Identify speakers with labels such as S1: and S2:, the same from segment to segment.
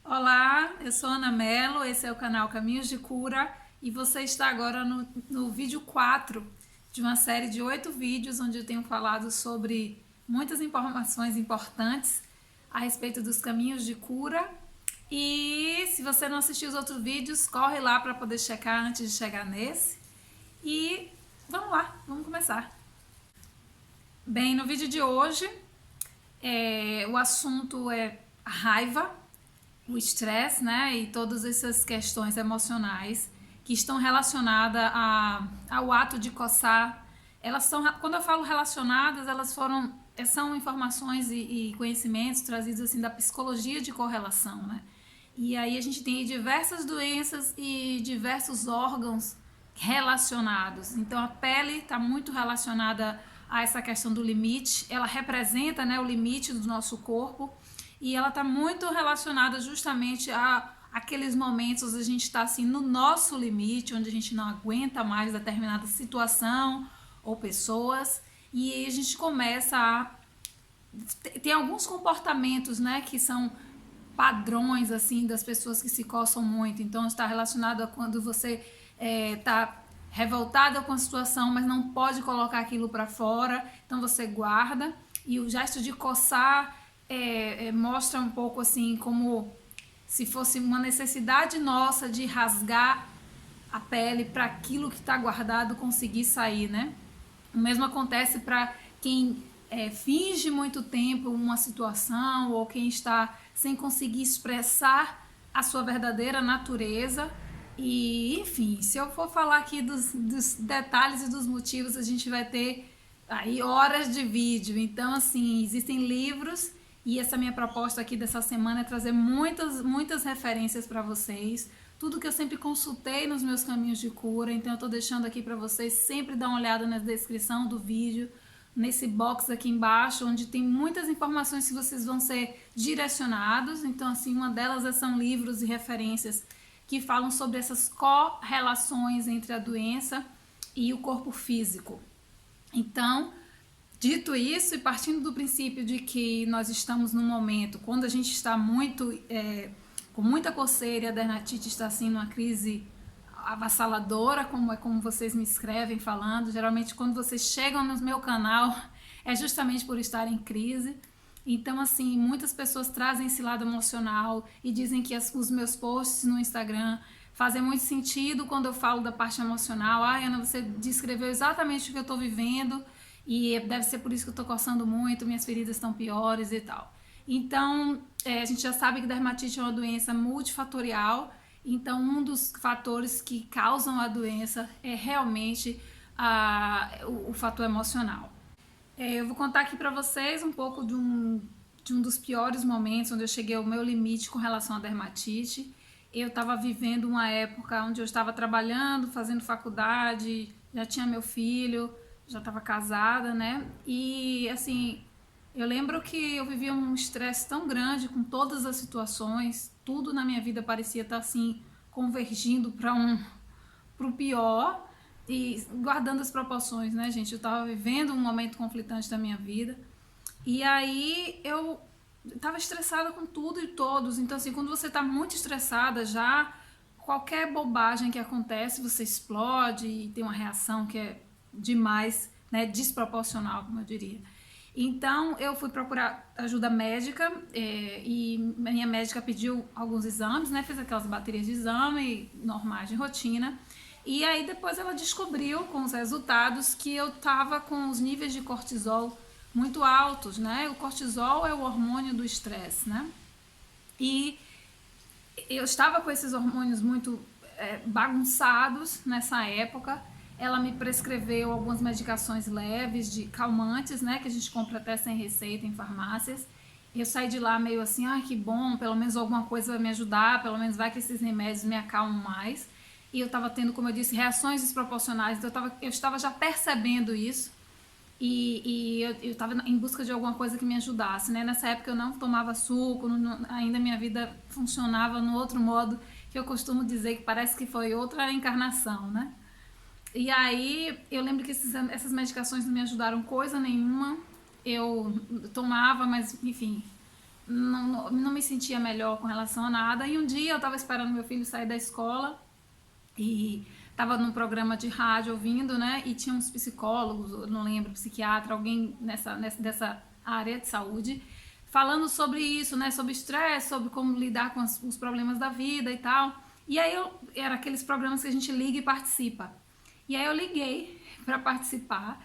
S1: Olá, eu sou Ana Mello, esse é o canal Caminhos de Cura e você está agora no vídeo 4 de uma série de 8 vídeos onde eu tenho falado sobre muitas informações importantes a respeito dos caminhos de cura. E se você não assistiu os outros vídeos, corre lá para poder checar antes de chegar nesse. E vamos lá, vamos começar. Bem, no vídeo de hoje, o assunto é a raiva, o estresse, né, e todas essas questões emocionais que estão relacionadas ao ato de coçar. Elas são, quando eu falo relacionadas, são informações e conhecimentos trazidos assim da psicologia de correlação, né? E aí a gente tem diversas doenças e diversos órgãos relacionados. Então a pele está muito relacionada a essa questão do limite, ela representa, né, o limite do nosso corpo. E ela está muito relacionada justamente a aqueles momentos a gente está assim no nosso limite, onde a gente não aguenta mais determinada situação ou pessoas, e a gente começa a tem alguns comportamentos, né, que são padrões assim das pessoas que se coçam muito. Então está relacionado a quando você está revoltada com a situação, mas não pode colocar aquilo para fora, então você guarda. E o gesto de coçar mostra um pouco assim como se fosse uma necessidade nossa de rasgar a pele para aquilo que está guardado conseguir sair, né? O mesmo acontece para quem finge muito tempo uma situação ou quem está sem conseguir expressar a sua verdadeira natureza. E, enfim, se eu for falar aqui dos detalhes e dos motivos, a gente vai ter aí horas de vídeo. Então, assim, existem livros e essa minha proposta aqui dessa semana é trazer muitas referências para vocês. Tudo que eu sempre consultei nos meus caminhos de cura, então eu tô deixando aqui para vocês sempre dar uma olhada na descrição do vídeo, nesse box aqui embaixo, onde tem muitas informações que vocês vão ser direcionados. Então, assim, uma delas são livros e referências que falam sobre essas correlações entre a doença e o corpo físico. Então, dito isso e partindo do princípio de que nós estamos num momento, quando a gente está com muita coceira e a dermatite está assim numa crise avassaladora, como vocês me escrevem falando, geralmente quando vocês chegam no meu canal é justamente por estar em crise. Então, assim, muitas pessoas trazem esse lado emocional e dizem que os meus posts no Instagram fazem muito sentido quando eu falo da parte emocional. Ana, você descreveu exatamente o que eu estou vivendo e deve ser por isso que eu estou coçando muito, minhas feridas estão piores e tal. Então, a gente já sabe que dermatite é uma doença multifatorial, então um dos fatores que causam a doença é realmente o fator emocional. Eu vou contar aqui para vocês um pouco de um dos piores momentos onde eu cheguei ao meu limite com relação à dermatite. Eu estava vivendo uma época onde eu estava trabalhando, fazendo faculdade, já tinha meu filho, já estava casada, né? E assim, eu lembro que eu vivia um estresse tão grande com todas as situações, tudo na minha vida parecia estar assim convergindo para o pior e guardando as proporções, né, gente? Eu estava vivendo um momento conflitante da minha vida e aí eu estava estressada com tudo e todos. Então, assim, quando você está muito estressada já, qualquer bobagem que acontece, você explode e tem uma reação que é demais, né, desproporcional, como eu diria. Então, eu fui procurar ajuda médica e minha médica pediu alguns exames, né, fez aquelas baterias de exame normais de rotina. E aí depois ela descobriu com os resultados que eu estava com os níveis de cortisol muito altos, né? O cortisol é o hormônio do estresse, né? E eu estava com esses hormônios muito bagunçados nessa época. Ela me prescreveu algumas medicações leves de calmantes, né? Que a gente compra até sem receita em farmácias. Eu saí de lá meio assim, que bom, pelo menos alguma coisa vai me ajudar, pelo menos vai que esses remédios me acalmam mais. E eu estava tendo, como eu disse, reações desproporcionais, então eu estava já percebendo isso e eu estava em busca de alguma coisa que me ajudasse, né? Nessa época eu não tomava suco, ainda minha vida funcionava no outro modo que eu costumo dizer que parece que foi outra encarnação, né? E aí eu lembro que essas medicações não me ajudaram coisa nenhuma, eu tomava, mas enfim, não me sentia melhor com relação a nada. E um dia eu estava esperando meu filho sair da escola e estava num programa de rádio ouvindo, né? E tinha uns psicólogos, eu não lembro, psiquiatra, alguém dessa área de saúde, falando sobre isso, né? Sobre estresse, sobre como lidar com os problemas da vida e tal. E aí era aqueles programas que a gente liga e participa. E aí eu liguei para participar.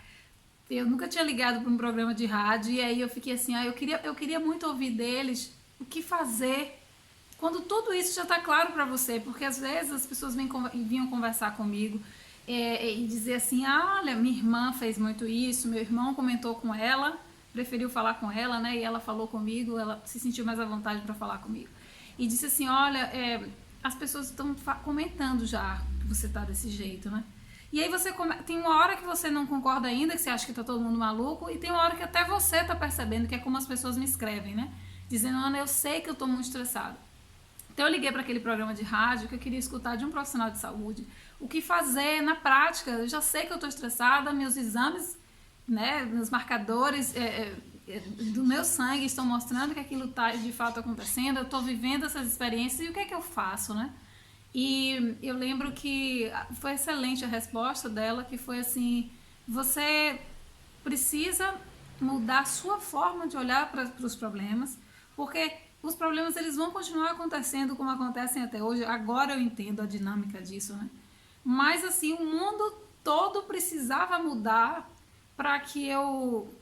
S1: Eu nunca tinha ligado para um programa de rádio, e aí eu fiquei assim, eu queria muito ouvir deles o que fazer quando tudo isso já está claro para você, porque às vezes as pessoas vinham conversar comigo e dizer assim, olha, minha irmã fez muito isso, meu irmão comentou com ela, preferiu falar com ela, né, e ela falou comigo, ela se sentiu mais à vontade para falar comigo. E disse assim, olha, as pessoas estão comentando já que você está desse jeito, né? E aí tem uma hora que você não concorda ainda, que você acha que tá todo mundo maluco, e tem uma hora que até você tá percebendo, que é como as pessoas me escrevem, né? Dizendo, Ana, eu sei que eu tô muito estressada. Então eu liguei para aquele programa de rádio que eu queria escutar de um profissional de saúde. O que fazer na prática? Eu já sei que eu tô estressada, meus exames, né, meus marcadores do meu sangue estão mostrando que aquilo tá de fato acontecendo, eu tô vivendo essas experiências, e o que é que eu faço, né? E eu lembro que foi excelente a resposta dela, que foi assim, você precisa mudar a sua forma de olhar para os problemas, porque os problemas eles vão continuar acontecendo como acontecem até hoje. Agora eu entendo a dinâmica disso, né? Mas assim, o mundo todo precisava mudar para que eu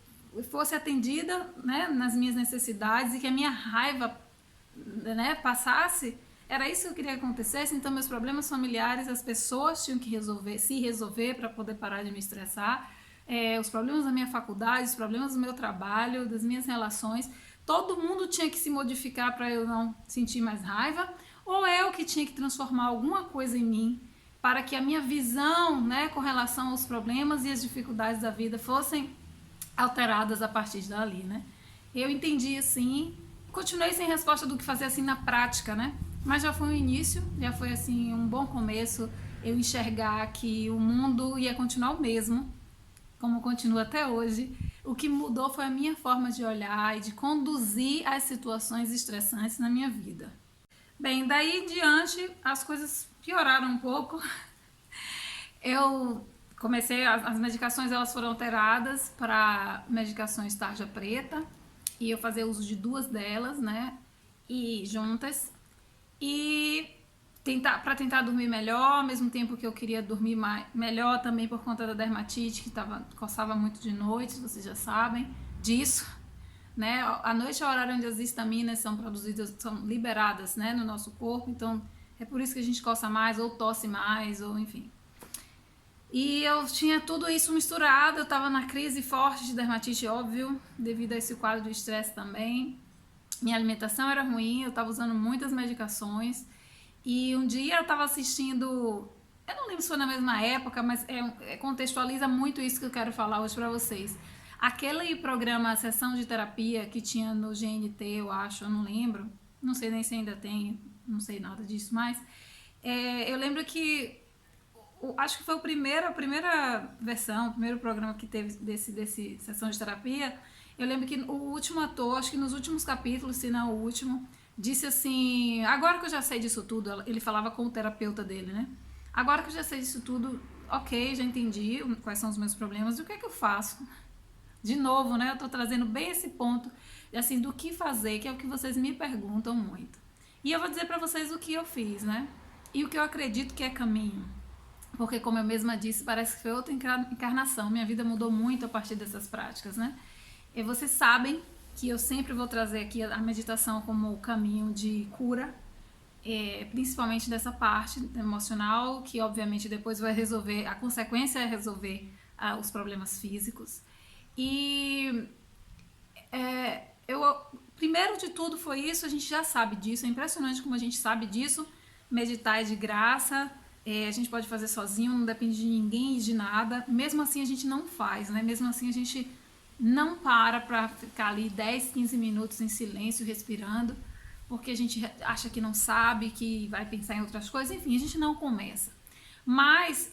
S1: fosse atendida, né, nas minhas necessidades, e que a minha raiva, né, passasse. Era isso que eu queria que acontecesse. Então meus problemas familiares, as pessoas tinham que se resolver para poder parar de me estressar. Os problemas da minha faculdade, os problemas do meu trabalho, das minhas relações, todo mundo tinha que se modificar para eu não sentir mais raiva, ou eu que tinha que transformar alguma coisa em mim para que a minha visão, né, com relação aos problemas e as dificuldades da vida fossem alteradas a partir dali, né? Eu entendi assim, continuei sem resposta do que fazer assim na prática, né? Mas já foi um início, já foi assim um bom começo eu enxergar que o mundo ia continuar o mesmo, como continua até hoje. O que mudou foi a minha forma de olhar e de conduzir as situações estressantes na minha vida. Bem, daí em diante as coisas pioraram um pouco. Eu comecei, as medicações elas foram alteradas para medicações tarja preta, e eu fazia uso de 2 delas, né, e juntas, e para tentar dormir melhor, ao mesmo tempo que eu queria dormir melhor também por conta da dermatite, que coçava muito de noite, vocês já sabem disso, né? A noite é o horário onde as histaminas são produzidas, são liberadas, né, no nosso corpo, então é por isso que a gente coça mais, ou tosse mais, ou enfim. E eu tinha tudo isso misturado, eu estava na crise forte de dermatite, óbvio, devido a esse quadro de estresse também. Minha alimentação era ruim, eu estava usando muitas medicações. E um dia eu estava assistindo, eu não lembro se foi na mesma época, mas contextualiza muito isso que eu quero falar hoje para vocês. Aquele programa Sessão de Terapia que tinha no GNT, eu acho, eu não lembro, não sei nem se ainda tem, não sei nada disso, mas eu lembro que acho que foi a primeira versão, o primeiro programa que teve desse Sessão de Terapia. Eu lembro que o último ator, acho que nos últimos capítulos, se não o último, disse assim, agora que eu já sei disso tudo, ele falava com o terapeuta dele, né? Agora que eu já sei disso tudo, ok, já entendi quais são os meus problemas, e o que é que eu faço? De novo, né? Eu tô trazendo bem esse ponto, assim, do que fazer, que é o que vocês me perguntam muito. E eu vou dizer pra vocês o que eu fiz, né? E o que eu acredito que é caminho. Porque, como eu mesma disse, parece que foi outra encarnação. Minha vida mudou muito a partir dessas práticas, né? E vocês sabem que eu sempre vou trazer aqui a meditação como caminho de cura, principalmente dessa parte emocional, que obviamente depois vai resolver, a consequência é resolver os problemas físicos. E primeiro de tudo foi isso, a gente já sabe disso, é impressionante como a gente sabe disso. Meditar é de graça, a gente pode fazer sozinho, não depende de ninguém e de nada. Mesmo assim a gente não faz, né? Mesmo assim a gente não para ficar ali 10, 15 minutos em silêncio, respirando, porque a gente acha que não sabe, que vai pensar em outras coisas, enfim, a gente não começa. Mas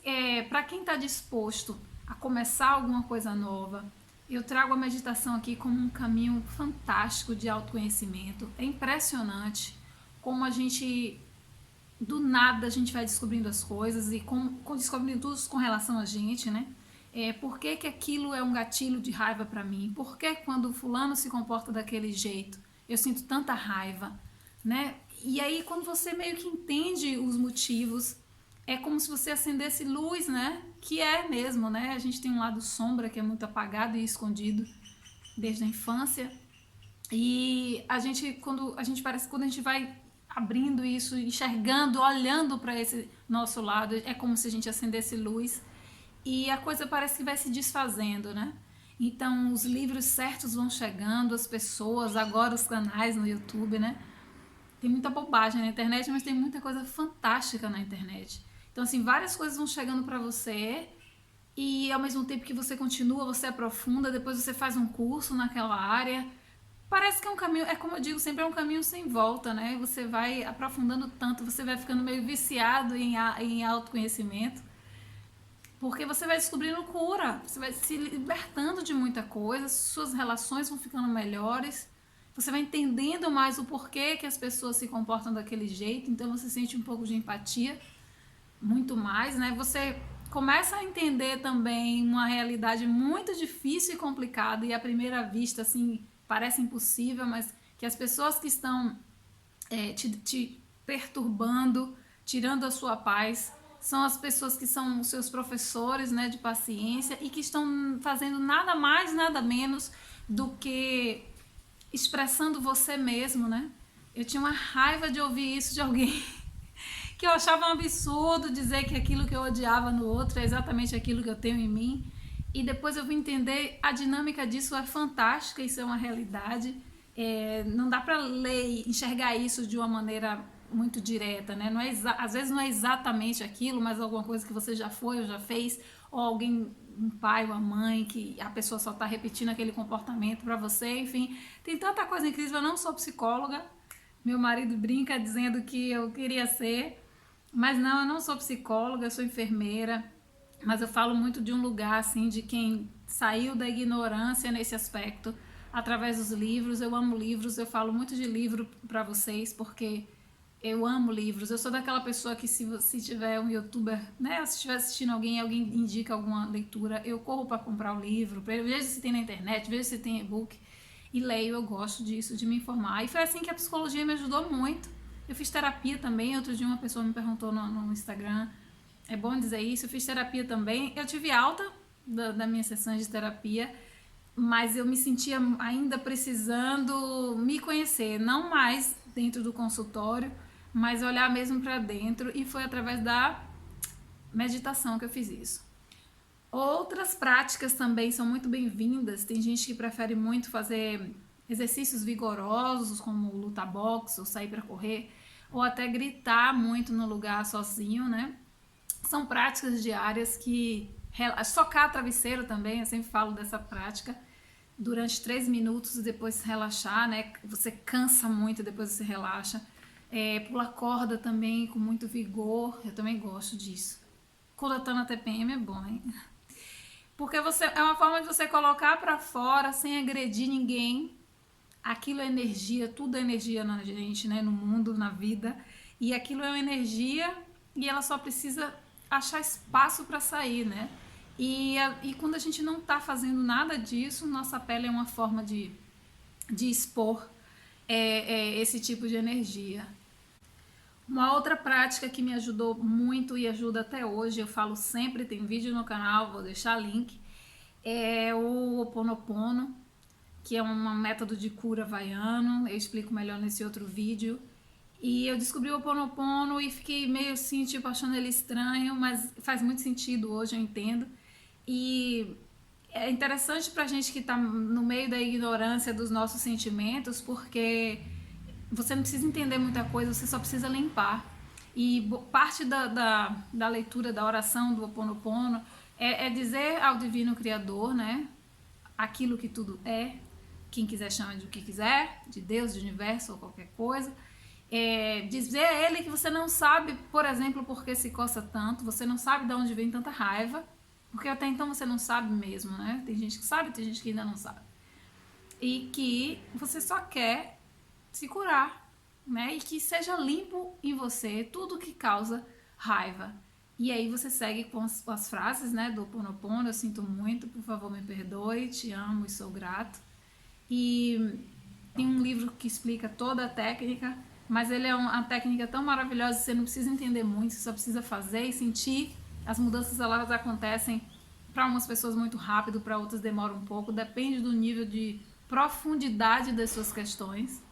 S1: para quem está disposto a começar alguma coisa nova, Eu trago a meditação aqui como um caminho fantástico de autoconhecimento. É impressionante como a gente, do nada, a gente vai descobrindo as coisas e descobrindo tudo com relação a gente, né? Por que que aquilo é um gatilho de raiva para mim? Por que quando fulano se comporta daquele jeito, eu sinto tanta raiva, né? E aí quando você meio que entende os motivos, é como se você acendesse luz, né? Que é mesmo, né? A gente tem um lado sombra que é muito apagado e escondido desde a infância. E quando a gente vai abrindo isso, enxergando, olhando para esse nosso lado, é como se a gente acendesse luz e a coisa parece que vai se desfazendo, né? Então os livros certos vão chegando, as pessoas, agora os canais no YouTube, né? Tem muita bobagem na internet, mas tem muita coisa fantástica na internet. Então, assim, várias coisas vão chegando pra você e ao mesmo tempo que você continua, você aprofunda, depois você faz um curso naquela área. Parece que é um caminho, é como eu digo, sempre é um caminho sem volta, né? Você vai aprofundando tanto, você vai ficando meio viciado em autoconhecimento, porque você vai descobrindo cura, você vai se libertando de muita coisa, suas relações vão ficando melhores, você vai entendendo mais o porquê que as pessoas se comportam daquele jeito, então você sente um pouco de empatia, muito mais, né? Você começa a entender também uma realidade muito difícil e complicada e à primeira vista, assim, parece impossível, mas que as pessoas que estão te perturbando, tirando a sua paz, são as pessoas que são os seus professores, né, de paciência e que estão fazendo nada mais, nada menos do que expressando você mesmo, né? Eu tinha uma raiva de ouvir isso de alguém que eu achava um absurdo dizer que aquilo que eu odiava no outro é exatamente aquilo que eu tenho em mim. E depois eu vim entender a dinâmica disso é fantástica, isso é uma realidade. Não dá para ler, enxergar isso de uma maneira muito direta, né? Não é às vezes não é exatamente aquilo, mas alguma coisa que você já foi ou já fez, ou alguém, um pai ou uma mãe, que a pessoa só está repetindo aquele comportamento para você, enfim. Tem tanta coisa incrível, eu não sou psicóloga, meu marido brinca dizendo que eu queria ser, mas não, eu não sou psicóloga, eu sou enfermeira, mas eu falo muito de um lugar, assim, de quem saiu da ignorância nesse aspecto, através dos livros. Eu amo livros, eu falo muito de livro para vocês, porque eu amo livros. Eu sou daquela pessoa que se tiver um youtuber, né, se estiver assistindo alguém indica alguma leitura, eu corro para comprar o livro, vejo se tem na internet, vejo se tem e-book, e leio, eu gosto disso, de me informar. E foi assim que a psicologia me ajudou muito. Eu fiz terapia também, outro dia uma pessoa me perguntou no Instagram, é bom dizer isso, eu fiz terapia também. Eu tive alta da minha sessão de terapia, mas eu me sentia ainda precisando me conhecer, não mais dentro do consultório, mas olhar mesmo para dentro, e foi através da meditação que eu fiz isso. Outras práticas também são muito bem-vindas. Tem gente que prefere muito fazer exercícios vigorosos, como lutar boxe ou sair para correr, ou até gritar muito no lugar sozinho, né? São práticas diárias que... Socar travesseiro também, eu sempre falo dessa prática, durante 3 minutos e depois relaxar, né? Você cansa muito e depois você relaxa. Pular corda também com muito vigor, eu também gosto disso. Quando eu tô na TPM é bom, hein? Porque é uma forma de você colocar pra fora sem agredir ninguém. Aquilo é energia, tudo é energia na gente, né? No mundo, na vida. E aquilo é uma energia e ela só precisa achar espaço para sair, né? E quando a gente não tá fazendo nada disso, nossa pele é uma forma de expor esse tipo de energia. Uma outra prática que me ajudou muito e ajuda até hoje, eu falo sempre, tem vídeo no canal, vou deixar link, é o Ho'oponopono, que é um método de cura havaiano, eu explico melhor nesse outro vídeo. E eu descobri o Ho'oponopono e fiquei meio assim, tipo, achando ele estranho, mas faz muito sentido hoje, eu entendo. E é interessante pra gente que tá no meio da ignorância dos nossos sentimentos, porque você não precisa entender muita coisa, você só precisa limpar. E parte da leitura, da oração do Ho'oponopono é dizer ao Divino Criador, né, aquilo que tudo é, quem quiser chama de o que quiser, de Deus, de universo ou qualquer coisa. Dizer a ele que você não sabe, por exemplo, por que se coça tanto, você não sabe de onde vem tanta raiva, Porque até então você não sabe mesmo, né? Tem gente que sabe, tem gente que ainda não sabe. E que você só quer se curar, né? E que seja limpo em você tudo que causa raiva. E aí você segue com as frases, né, do Ho Oponopono: eu sinto muito, por favor me perdoe, te amo e sou grato. E tem um livro que explica toda a técnica, mas ele é uma técnica tão maravilhosa que você não precisa entender muito, você só precisa fazer e sentir. As mudanças, elas acontecem para umas pessoas muito rápido, para outras demoram um pouco, depende do nível de profundidade das suas questões.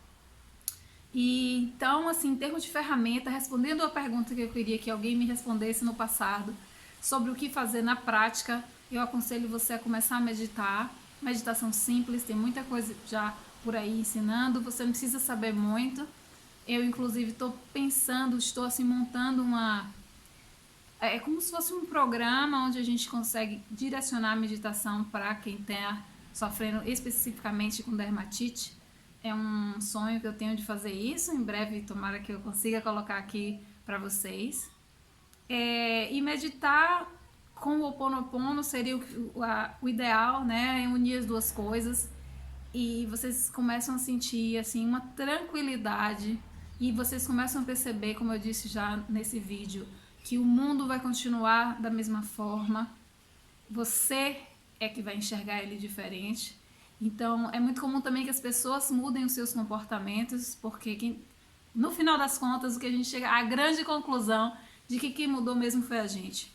S1: E então, assim, em termos de ferramenta, respondendo a pergunta que eu queria que alguém me respondesse no passado sobre o que fazer na prática, eu aconselho você a começar a meditar. Meditação simples, tem muita coisa já por aí ensinando, você não precisa saber muito. Eu, inclusive, estou assim montando é como se fosse um programa onde a gente consegue direcionar a meditação para quem está sofrendo especificamente com dermatite. É um sonho que eu tenho de fazer isso. Em breve, tomara que eu consiga colocar aqui para vocês. E meditar com o Ho Oponopono seria o ideal, né? Unir as duas coisas. E vocês começam a sentir assim uma tranquilidade. E vocês começam a perceber, como eu disse já nesse vídeo, que o mundo vai continuar da mesma forma. Você é que vai enxergar ele diferente. Então, é muito comum também que as pessoas mudem os seus comportamentos, porque no final das contas, o que a gente chega à grande conclusão de que quem mudou mesmo foi a gente,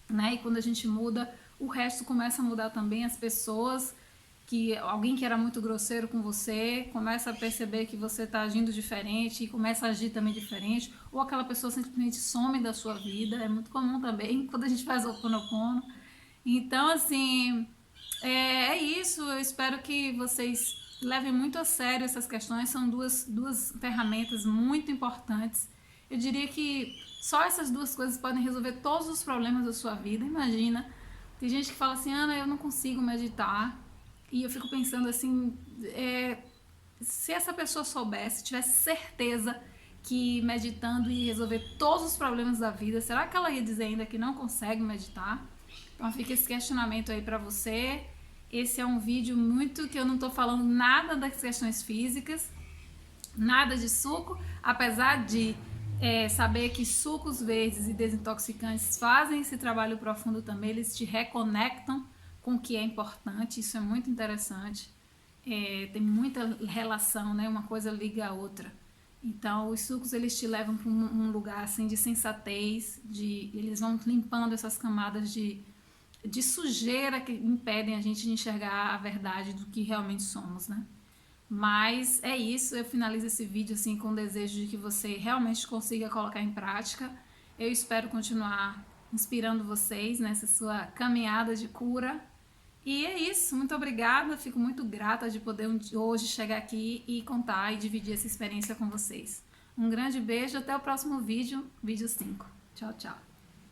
S1: né? E quando a gente muda, o resto começa a mudar também. As pessoas, que alguém que era muito grosseiro com você começa a perceber que você está agindo diferente e começa a agir também diferente, ou aquela pessoa simplesmente some da sua vida. É muito comum também quando a gente faz o Ho Oponopono. Então, assim, é isso. Eu espero que vocês levem muito a sério essas questões. São duas ferramentas muito importantes. Eu diria que só essas duas coisas podem resolver todos os problemas da sua vida. Imagina, tem gente que fala assim: Ana, eu não consigo meditar. E eu fico pensando assim, se essa pessoa soubesse, tivesse certeza que meditando ia resolver todos os problemas da vida, será que ela ia dizer ainda que não consegue meditar? Então fica esse questionamento aí pra você. Esse é um vídeo muito que eu não tô falando nada das questões físicas, nada de suco, apesar de saber que sucos verdes e desintoxicantes fazem esse trabalho profundo também. Eles te reconectam com o que é importante, isso é muito interessante. Tem muita relação, né? Uma coisa liga a outra. Então, os sucos, eles te levam para um lugar assim de sensatez, eles vão limpando essas camadas de sujeira que impedem a gente de enxergar a verdade do que realmente somos, né? Mas é isso, eu finalizo esse vídeo assim com o desejo de que você realmente consiga colocar em prática. Eu espero continuar inspirando vocês nessa sua caminhada de cura. E é isso, muito obrigada, fico muito grata de poder hoje chegar aqui e contar e dividir essa experiência com vocês. Um grande beijo, até o próximo vídeo, vídeo 5. Tchau, tchau.